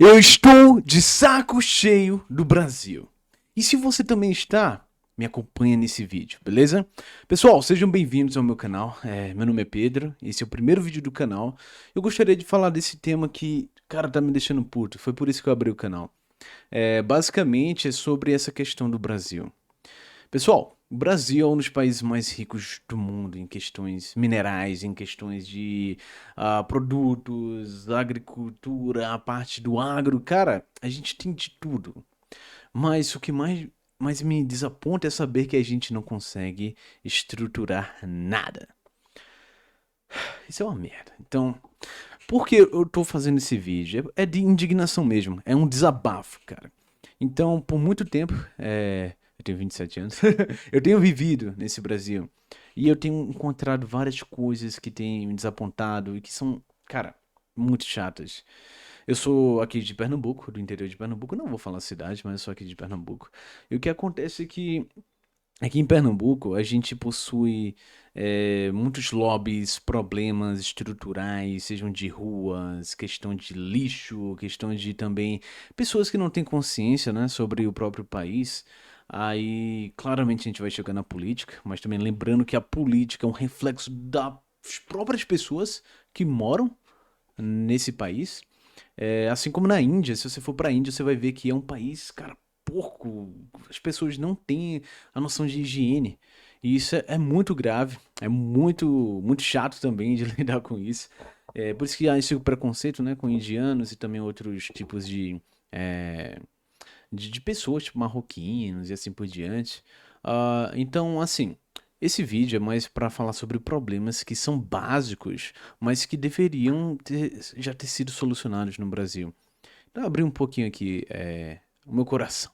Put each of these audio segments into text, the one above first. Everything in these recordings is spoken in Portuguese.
Eu estou de saco cheio do Brasil. E se você também está, me acompanha nesse vídeo, beleza? Pessoal, sejam bem-vindos ao meu canal. Meu nome é Pedro, esse é o primeiro vídeo do canal. Eu gostaria de falar desse tema que, cara, tá me deixando puto. Foi por isso que eu abri o canal. Basicamente é sobre essa questão do Brasil. Pessoal, o Brasil é um dos países mais ricos do mundo em questões minerais, em questões de produtos, agricultura, a parte do agro. Cara, a gente tem de tudo. Mas o que mais me desaponta é saber que a gente não consegue estruturar nada. Isso é uma merda. Então, por que eu tô fazendo esse vídeo? É de indignação mesmo. É um desabafo, cara. Então, por muito tempo, eu tenho 27 anos, eu tenho vivido nesse Brasil. E eu tenho encontrado várias coisas que têm me desapontado e que são, cara, muito chatas. Eu sou aqui de Pernambuco, do interior de Pernambuco. Não vou falar a cidade, mas eu sou aqui de Pernambuco. E o que acontece é que aqui em Pernambuco, a gente possui muitos lobbies, problemas estruturais, sejam de ruas, questão de lixo, questão de também pessoas que não têm consciência, né, sobre o próprio país. Aí, claramente, a gente vai chegar na política, mas também lembrando que a política é um reflexo das próprias pessoas que moram nesse país. Assim como na Índia, se você for pra Índia, você vai ver que é um país, cara, porco. As pessoas não têm a noção de higiene. E isso é muito grave, é muito chato também de lidar com isso. Por isso que há esse preconceito, né, com indianos e também outros tipos é, de pessoas, tipo marroquinos e assim por diante. Então, assim, esse vídeo é mais para falar sobre problemas que são básicos, mas que deveriam já ter sido solucionados no Brasil. Então, abrir um pouquinho aqui o meu coração.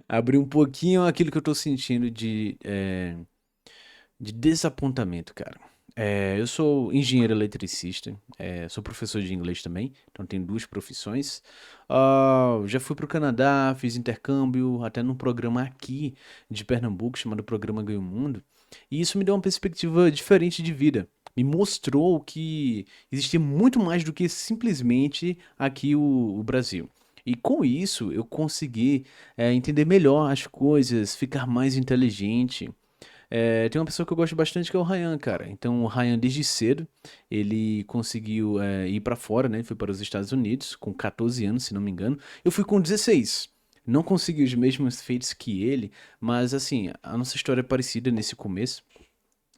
Abrir um pouquinho aquilo que eu tô sentindo de desapontamento, cara. Eu sou engenheiro eletricista, sou professor de inglês também, então tenho duas profissões. Já fui para o Canadá, fiz intercâmbio, até num programa aqui de Pernambuco, chamado Programa Ganho Mundo, e isso me deu uma perspectiva diferente de vida. Me mostrou que existia muito mais do que simplesmente aqui o Brasil. E com isso eu consegui entender melhor as coisas, ficar mais inteligente. Tem uma pessoa que eu gosto bastante que é o Ryan, cara. Então, o Ryan, desde cedo, ele conseguiu ir pra fora, né? Ele foi para os Estados Unidos com 14 anos, se não me engano. Eu fui com 16. Não consegui os mesmos feitos que ele, mas assim, a nossa história é parecida nesse começo.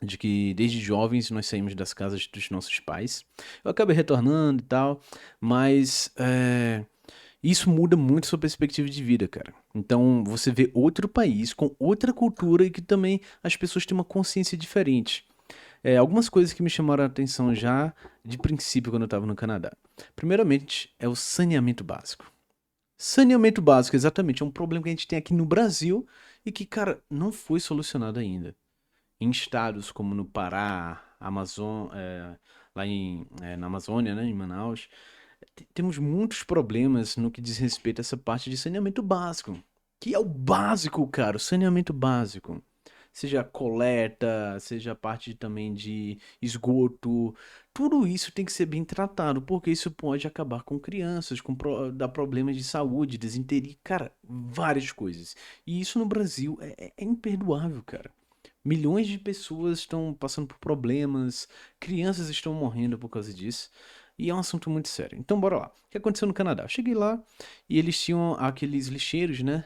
De que desde jovens nós saímos das casas dos nossos pais. Eu acabei retornando e tal, mas isso muda muito sua perspectiva de vida, cara. Então, você vê outro país com outra cultura e que também as pessoas têm uma consciência diferente. Algumas coisas que me chamaram a atenção já de princípio quando eu estava no Canadá. Primeiramente, é o saneamento básico. Saneamento básico, exatamente, é um problema que a gente tem aqui no Brasil e que, cara, não foi solucionado ainda. Em estados como no Pará, na Amazônia, né, em Manaus, temos muitos problemas no que diz respeito a essa parte de saneamento básico. Que é o básico, cara, o saneamento básico. Seja a coleta, seja a parte também de esgoto, tudo isso tem que ser bem tratado, porque isso pode acabar com crianças, dar problemas de saúde, desinteria, cara, várias coisas. E isso no Brasil é imperdoável, cara. Milhões de pessoas estão passando por problemas, crianças estão morrendo por causa disso. E é um assunto muito sério. Então, bora lá. O que aconteceu no Canadá? Eu cheguei lá e eles tinham aqueles lixeiros, né?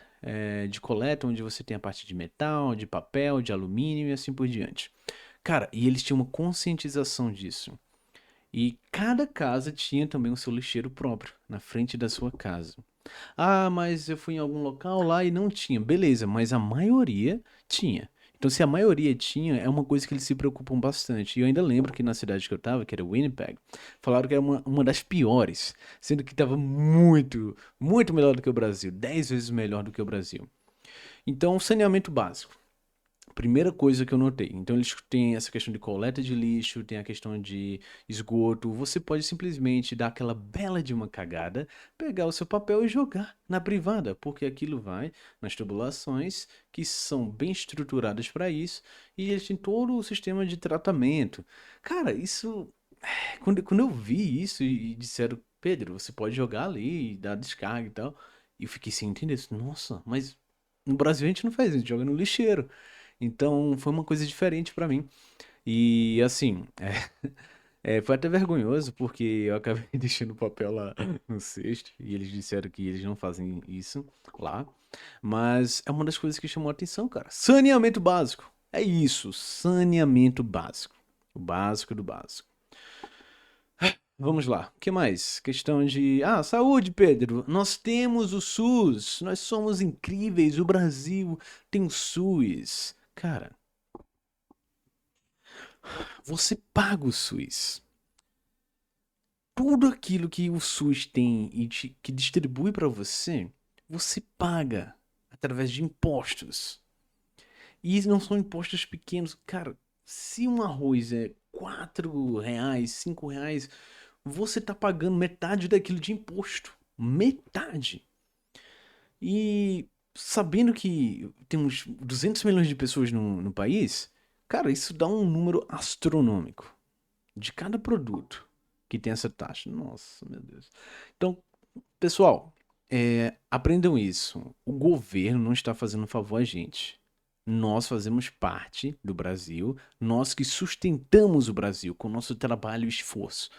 De coleta, onde você tem a parte de metal, de papel, de alumínio e assim por diante. Cara, e eles tinham uma conscientização disso. E cada casa tinha também o seu lixeiro próprio, na frente da sua casa. Ah, mas eu fui em algum local lá e não tinha. Beleza, mas a maioria tinha. Então, se a maioria tinha, é uma coisa que eles se preocupam bastante. E eu ainda lembro que na cidade que eu tava, que era Winnipeg, falaram que era uma das piores, sendo que tava muito melhor do que o Brasil, 10 vezes melhor do que o Brasil. Então, saneamento básico. Primeira coisa que eu notei. Então, eles têm essa questão de coleta de lixo, tem a questão de esgoto. Você pode simplesmente dar aquela bela de uma cagada, pegar o seu papel e jogar na privada, porque aquilo vai nas tubulações que são bem estruturadas para isso e eles têm todo o sistema de tratamento. Cara, isso. quando eu vi isso e disseram, Pedro, você pode jogar ali e dar descarga e tal, e eu fiquei sem entender isso. Nossa, mas no Brasil a gente não faz isso, a gente joga no lixeiro. Então foi uma coisa diferente pra mim. E assim, foi até vergonhoso porque eu acabei deixando o papel lá no cesto e eles disseram que eles não fazem isso lá. Mas é uma das coisas que chamou a atenção, cara. Saneamento básico. É isso, saneamento básico. O básico do básico. Vamos lá. O que mais? Questão de. Ah, saúde, Pedro. Nós temos o SUS. Nós somos incríveis. O Brasil tem o SUS. Cara, você paga o SUS. Tudo aquilo que o SUS tem e que distribui pra você, você paga através de impostos. E não são impostos pequenos. Cara, se um arroz é R$ 4, R$ 5, você tá pagando metade daquilo de imposto. Metade. E sabendo que temos 200 milhões de pessoas no país, cara, isso dá um número astronômico de cada produto que tem essa taxa. Nossa, meu Deus. Então, pessoal, aprendam isso. O governo não está fazendo um favor a gente. Nós fazemos parte do Brasil, nós que sustentamos o Brasil com o nosso trabalho e esforço.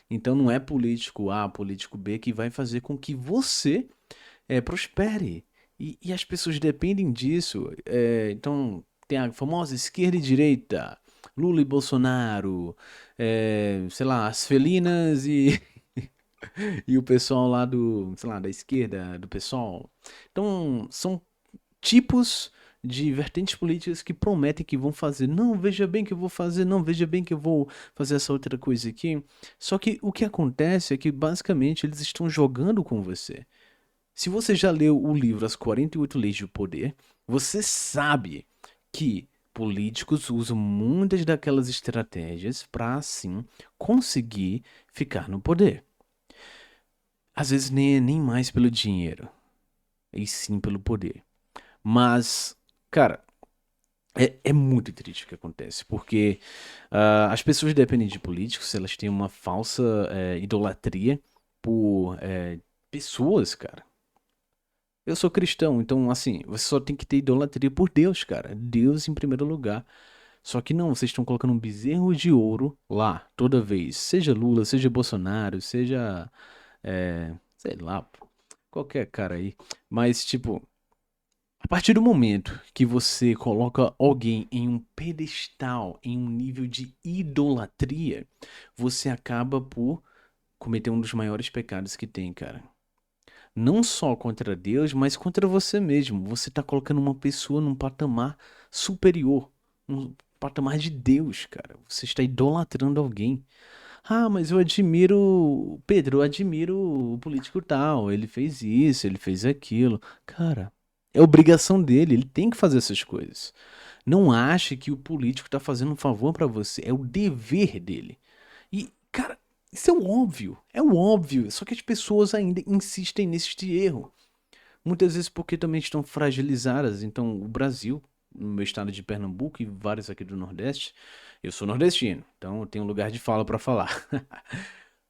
Então não é político A, político B que vai fazer com que você prospere. E as pessoas dependem disso. Então tem a famosa esquerda e direita, Lula e Bolsonaro, sei lá, as felinas e e o pessoal lá do, sei lá, da esquerda, do pessoal. Então, são tipos de vertentes políticas que prometem que vão fazer. Não, veja bem que eu vou fazer. Não, veja bem que eu vou fazer essa outra coisa aqui. Só que o que acontece é que basicamente eles estão jogando com você. Se você já leu o livro As 48 Leis do Poder, você sabe que políticos usam muitas daquelas estratégias para assim conseguir ficar no poder. Às vezes nem mais pelo dinheiro, e sim pelo poder. Mas, cara, é muito triste o que acontece, porque as pessoas dependem de políticos, elas têm uma falsa idolatria por pessoas, cara. Eu sou cristão, então, assim, você só tem que ter idolatria por Deus, cara. Deus em primeiro lugar. Só que não, vocês estão colocando um bezerro de ouro lá, toda vez. Seja Lula, seja Bolsonaro, seja. Sei lá, pô, qualquer cara aí. Mas, tipo, a partir do momento que você coloca alguém em um pedestal, em um nível de idolatria, você acaba por cometer um dos maiores pecados que tem, cara. Não só contra Deus, mas contra você mesmo. Você está colocando uma pessoa num patamar superior, um patamar de Deus, cara. Você está idolatrando alguém. Ah, mas eu admiro, Pedro, eu admiro o político tal. Ele fez isso, ele fez aquilo. Cara, é obrigação dele, ele tem que fazer essas coisas. Não ache que o político está fazendo um favor para você, é o dever dele. E, cara, isso é o óbvio, só que as pessoas ainda insistem nesse erro. Muitas vezes porque também estão fragilizadas. Então, o Brasil, no meu estado de Pernambuco e vários aqui do Nordeste, eu sou nordestino, então eu tenho um lugar de fala para falar.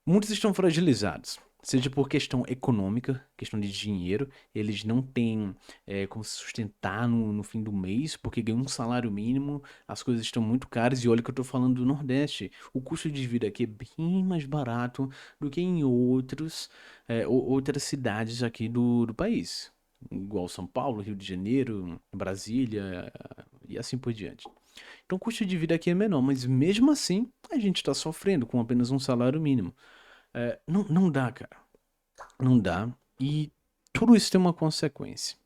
Muitos estão fragilizados, seja por questão econômica, questão de dinheiro, eles não têm como se sustentar no fim do mês, porque ganham um salário mínimo, as coisas estão muito caras, e olha que eu estou falando do Nordeste. O custo de vida aqui é bem mais barato do que em outras cidades aqui do país. Igual São Paulo, Rio de Janeiro, Brasília e assim por diante. Então o custo de vida aqui é menor, mas mesmo assim a gente está sofrendo com apenas um salário mínimo. Não dá, cara. Não dá. E tudo isso tem uma consequência.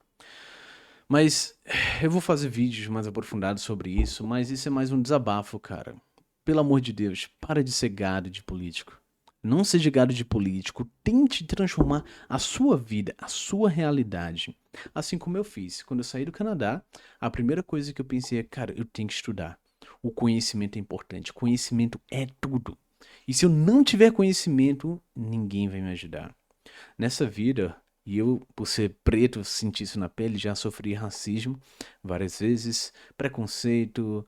Mas eu vou fazer vídeos mais aprofundados sobre isso, mas isso é mais um desabafo, cara. Pelo amor de Deus, para de ser gado de político. Não seja gado de político, tente transformar a sua vida, a sua realidade. Assim como eu fiz. Quando eu saí do Canadá, a primeira coisa que eu pensei é, cara, eu tenho que estudar. O conhecimento é importante. Conhecimento é tudo. E se eu não tiver conhecimento, ninguém vai me ajudar. Nessa vida, e eu, por ser preto, senti isso na pele, já sofri racismo várias vezes, preconceito,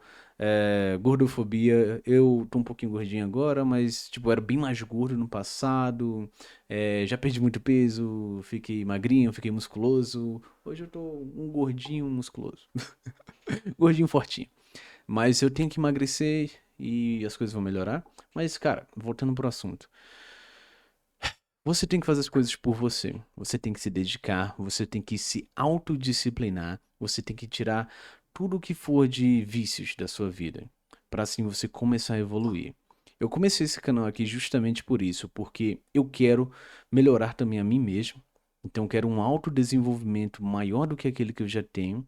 Gordofobia, eu tô um pouquinho gordinho agora, mas, tipo, eu era bem mais gordo no passado. Já perdi muito peso, fiquei magrinho, fiquei musculoso. Hoje eu tô um gordinho musculoso. Gordinho fortinho. Mas eu tenho que emagrecer e as coisas vão melhorar. Mas, cara, voltando pro assunto. Você tem que fazer as coisas por você. Você tem que se dedicar, você tem que se autodisciplinar, você tem que tirar tudo o que for de vícios da sua vida, para assim você começar a evoluir. Eu comecei esse canal aqui justamente por isso, porque eu quero melhorar também a mim mesmo. Então, eu quero um autodesenvolvimento maior do que aquele que eu já tenho.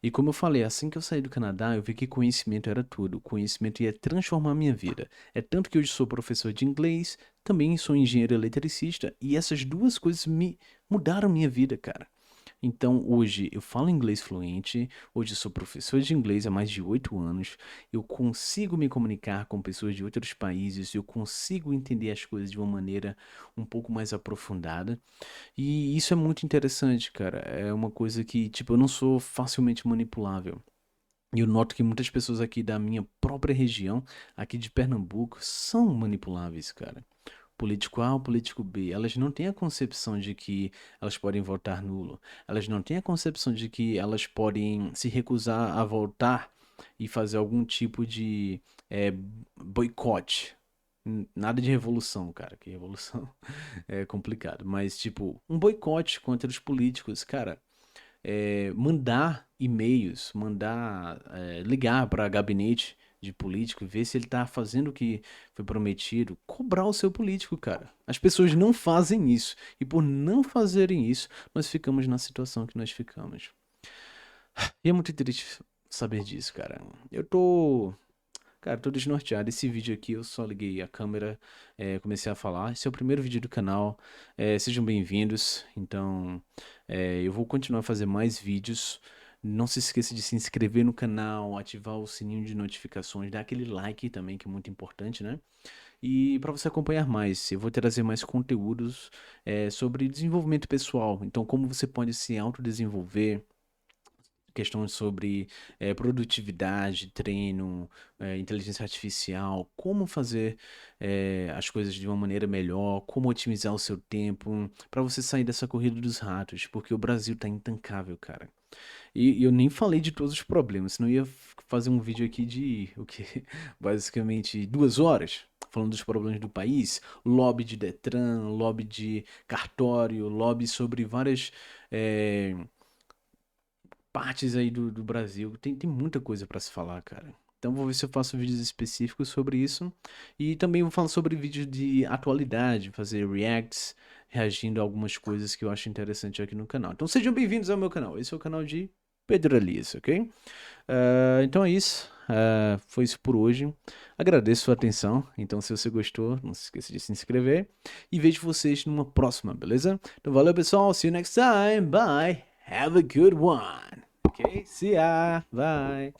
E como eu falei, assim que eu saí do Canadá, eu vi que conhecimento era tudo. Conhecimento ia transformar a minha vida. É tanto que hoje sou professor de inglês, também sou engenheiro eletricista, e essas duas coisas me mudaram minha vida, cara. Então, hoje eu falo inglês fluente, hoje eu sou professor de inglês há mais de 8 anos, eu consigo me comunicar com pessoas de outros países, eu consigo entender as coisas de uma maneira um pouco mais aprofundada. E isso é muito interessante, cara. É uma coisa que, tipo, eu não sou facilmente manipulável. E eu noto que muitas pessoas aqui da minha própria região, aqui de Pernambuco, são manipuláveis, cara. Político A ou político B, elas não têm a concepção de que elas podem votar nulo. Elas não têm a concepção de que elas podem se recusar a votar e fazer algum tipo de boicote. Nada de revolução, cara, que revolução é complicado. Mas, tipo, um boicote contra os políticos, cara, mandar e-mails, mandar, ligar para gabinete de político e ver se ele tá fazendo o que foi prometido, cobrar o seu político, cara. As pessoas não fazem isso. E por não fazerem isso, nós ficamos na situação que nós ficamos. E é muito triste saber disso, cara. Cara, tô desnorteado. Esse vídeo aqui eu só liguei a câmera, comecei a falar. Esse é o primeiro vídeo do canal. Sejam bem-vindos. Então, eu vou continuar a fazer mais vídeos. Não se esqueça de se inscrever no canal, ativar o sininho de notificações, dar aquele like também, que é muito importante, né? E para você acompanhar mais, eu vou trazer mais conteúdos, sobre desenvolvimento pessoal. Então, como você pode se autodesenvolver, questões sobre produtividade, treino, inteligência artificial, como fazer as coisas de uma maneira melhor, como otimizar o seu tempo, para você sair dessa corrida dos ratos, porque o Brasil tá intancável, cara. E eu nem falei de todos os problemas, senão eu ia fazer um vídeo aqui de o que basicamente 2 horas. Falando dos problemas do país, lobby de Detran, lobby de cartório, lobby sobre várias partes aí do Brasil. Tem muita coisa pra se falar, cara. Então vou ver se eu faço vídeos específicos sobre isso. E também vou falar sobre vídeos de atualidade, fazer reacts, reagindo a algumas coisas que eu acho interessante aqui no canal. Então sejam bem-vindos ao meu canal. Esse é o canal de Pedro Elias, ok? Então é isso. Foi isso por hoje. Agradeço a sua atenção. Então, se você gostou, não se esqueça de se inscrever. E vejo vocês numa próxima, beleza? Então, valeu, pessoal. See you next time. Bye. Have a good one. Okay? See ya. Bye.